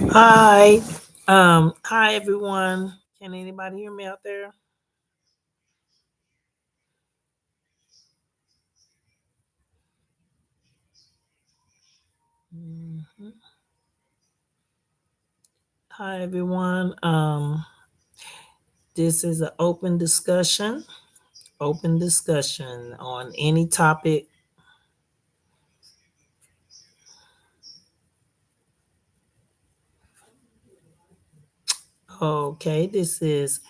Hi. Hi everyone. Can anybody hear me out there? Mhm. Hi everyone. This is an open discussion on any topic. Okay, this is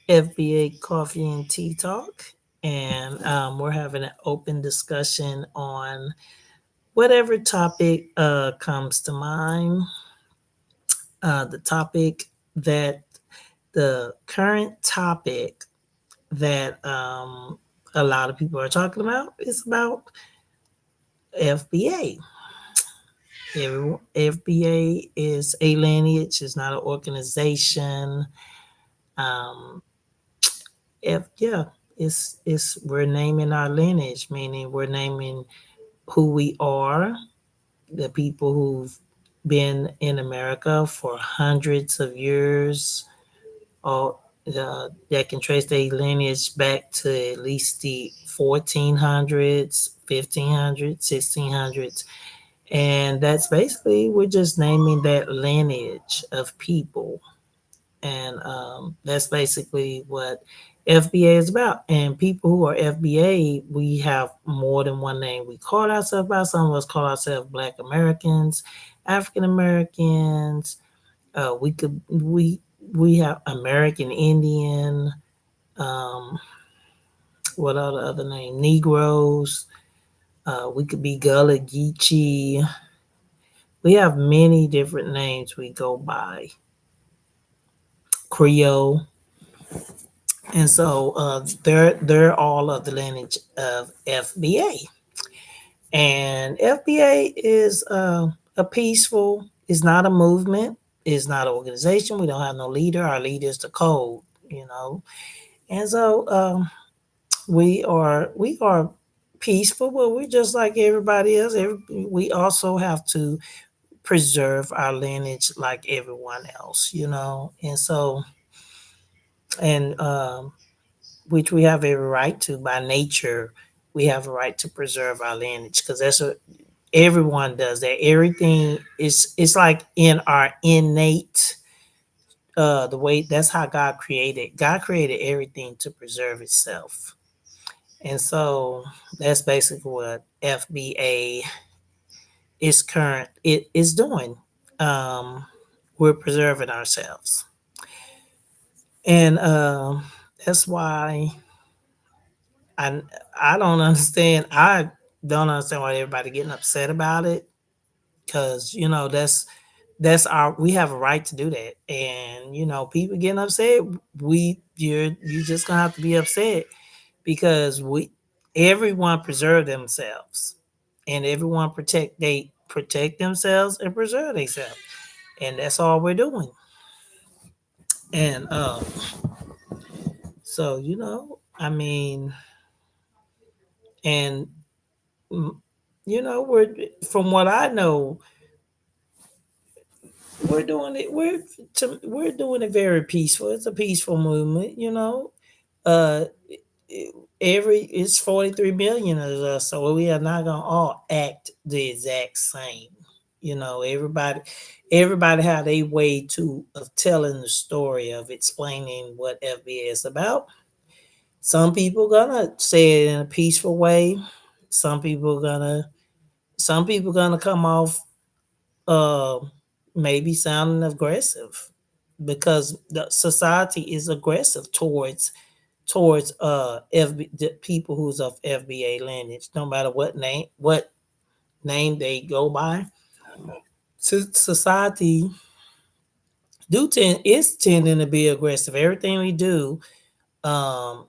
FBA Coffee and Tea Talk, and we're having an open discussion on whatever topic comes to mind. The topic that the current topic that a lot of people are talking about is about FBA. FBA is a lineage, it's not an organization. Um, yeah, it's we're naming our lineage, meaning we're naming who we are, the people who've been in America for hundreds of years, or that can trace their lineage back to at least the 1400s, 1500s, 1600s. And that's basically, we're just naming that lineage of people. And that's basically what FBA is about. And people who are FBA, we have more than one name we call ourselves by. Some of us call ourselves Black Americans, African Americans. We have American Indian. Um, what are the other name? Negroes. We could be Gullah Geechee. We have many different names we go by. Creole. And so they're all of the lineage of FBA. And FBA is a peaceful, it's not a movement, it's not an organization. We don't have no leader. Our leader is the code, you know. And so we are peaceful, but we're just like everybody else. We also have to preserve our lineage like everyone else, you know. And so and which we have every right to by nature. We have a right to preserve our lineage because that's what everyone does. That everything is it's like in our innate the way that's how God created. God created everything to preserve itself. And so that's basically what FBA is current it is doing. Um, we're preserving ourselves, and that's why I I don't understand. I don't understand why everybody getting upset about it because that's our we have a right to do that, and people getting upset. You just gonna have to be upset because we everyone preserve themselves and everyone protect themselves and preserve themselves, and that's all we're doing. And so I mean, and mm, we're from what I know, we're doing it very peaceful. It's a peaceful movement, uh every it's 43 million of us, so we are not gonna all act the exact same. Everybody have a way to of telling the story of explaining what FBA is about. Some people gonna say it in a peaceful way. some people gonna some people gonna come off uh maybe sounding aggressive because the society is aggressive towards the people who's of FBA lineage, no matter what name they go by. Society do tend is tending to be aggressive. Everything we do,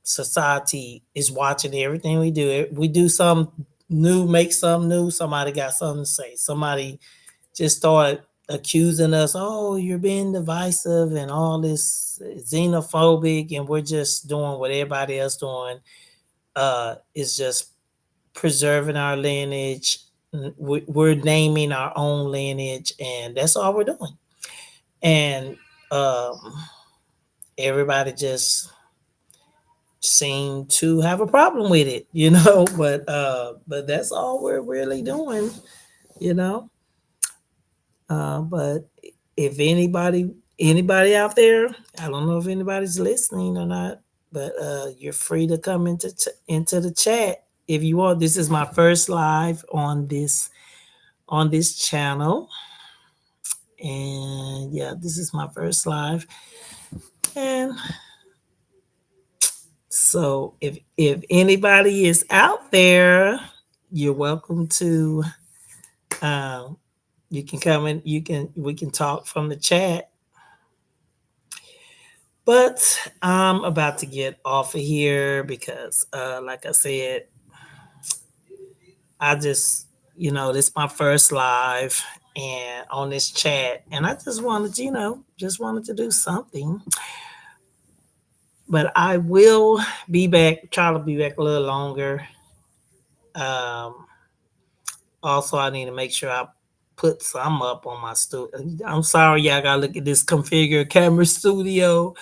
society is watching everything we do. We do some new, make some new. Somebody got something to say. Somebody just started accusing us. Oh, you're being divisive and all this xenophobic, and we're just doing what everybody else doing. Is just preserving our lineage. We're naming our own lineage, and that's all we're doing. and um, everybody just seemed to have a problem with it, but that's all we're really doing, you know. But if anybody out there, I don't know if anybody's listening or not, but you're free to come into the chat if you want. This is my first live on this channel, and yeah, this is my first live, and so if anybody is out there, you're welcome to. Um, you can come in. We can talk from the chat. But I'm about to get off of here because, like I said, I just, this is my first live and on this chat, and I just wanted, just wanted to do something. But I will be back. Try to be back a little longer. Um, Also, I need to make sure I put some up on my studio. I'm sorry, y'all gotta look at this configure camera studio.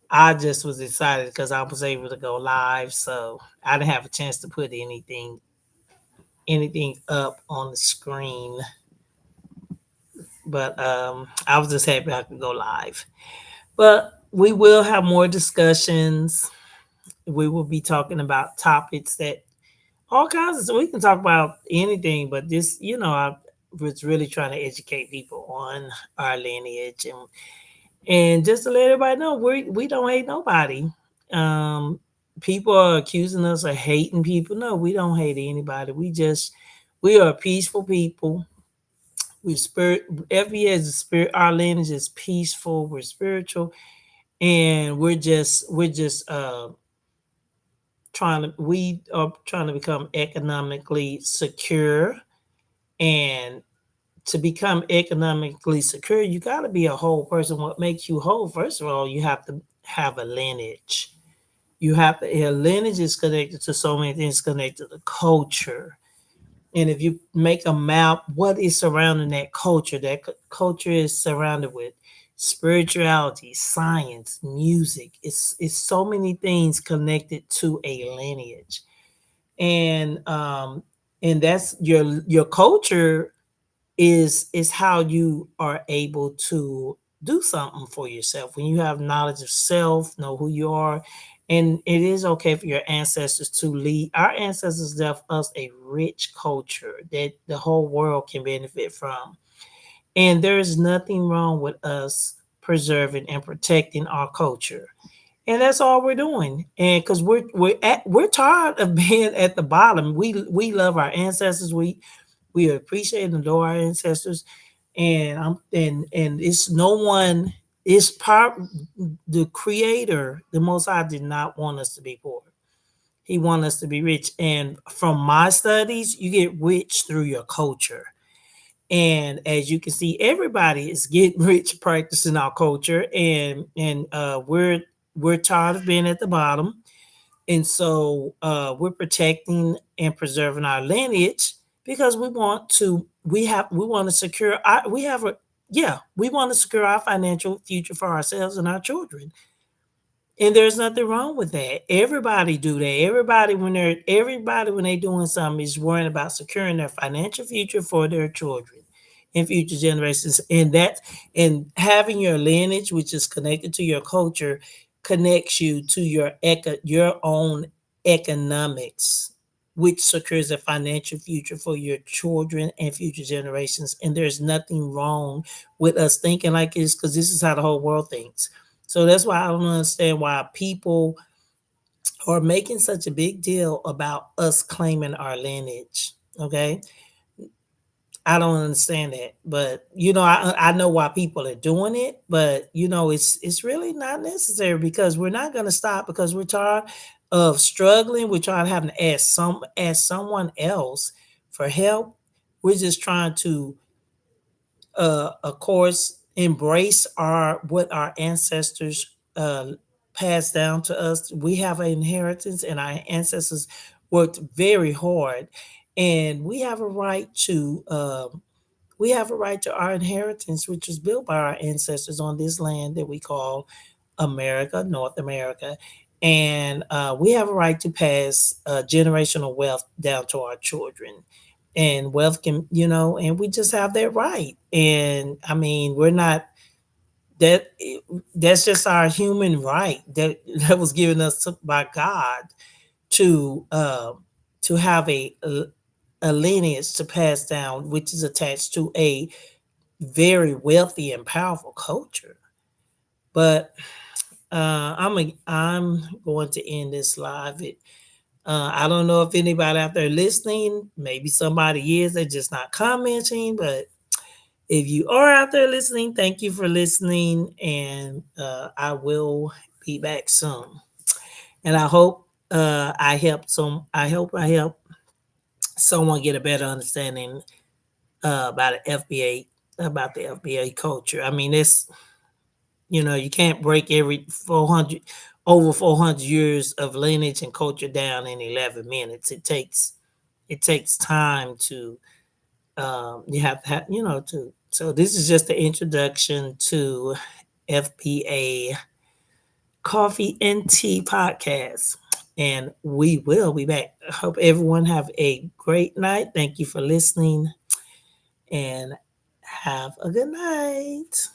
I just was excited because I was able to go live, so I didn't have a chance to put anything up on the screen. But I was just happy I could go live. But we will have more discussions. We will be talking about topics that all kinds of. So we can talk about anything, but this, I was really trying to educate people on our lineage and just to let everybody know we don't hate nobody. Um, People are accusing us of hating people. No, we don't hate anybody. We are peaceful people. We spirit every has a spirit. Our lineage is peaceful. We're spiritual, and we're just we are trying to become economically secure. And to become economically secure, you got to be a whole person. What makes you whole? First of all, you have to have a lineage. A lineage is connected to so many things, connected to culture. And if you make a map, what is surrounding that culture? Culture is surrounded with spirituality, science, music. It's so many things connected to a lineage, and that's your culture is how you are able to do something for yourself when you have knowledge of self, know who you are. And it is okay for your ancestors to lead. Our ancestors left us a rich culture that the whole world can benefit from, and there is nothing wrong with us preserving and protecting our culture. And that's all we're doing. And because we're tired of being at the bottom. We love our ancestors. We appreciate and adore our ancestors, and it's no one. It's part the Creator, the Most High, did not want us to be poor. He wanted us to be rich. And from my studies, you get rich through your culture. And as you can see, everybody is getting rich practicing our culture, and we're tired of being at the bottom, and so we're protecting and preserving our lineage because we want to secure our, we have a yeah we want to secure our financial future for ourselves and our children. And there's nothing wrong with that. Everybody do that. Everybody when they're doing something is worrying about securing their financial future for their children and future generations. And having your lineage, which is connected to your culture, connects you to your own economics, which secures a financial future for your children and future generations. And there's nothing wrong with us thinking like this because this is how the whole world thinks. So that's why I don't understand why people are making such a big deal about us claiming our lineage. Okay. I don't understand that. But I know why people are doing it, but it's really not necessary because we're not gonna stop because we're tired of struggling. We're trying to having to ask someone else for help. We're just trying to of course, embrace our what our ancestors passed down to us. We have an inheritance, and our ancestors worked very hard, and we have a right to we have a right to our inheritance, which was built by our ancestors on this land that we call America, North America. And we have a right to pass generational wealth down to our children. And wealth can, and we just have that right. And I mean, we're not that that's just our human right that was given us by God to have a lineage to pass down, which is attached to a very wealthy and powerful culture. But I'm going to end this live. I don't know if anybody out there listening, maybe somebody is, they're just not commenting. But if you are out there listening, thank you for listening, and I will be back soon. And I hope I helped some. I hope I help someone get a better understanding about the FBA about the FBA culture. I mean, it's you can't break every 400 over 400 years of lineage and culture down in 11 minutes. It takes time to you have to have, to so this is just the introduction to FBA Coffee and Tea podcast. And we will be back. I hope everyone have a great night. Thank you for listening and have a good night.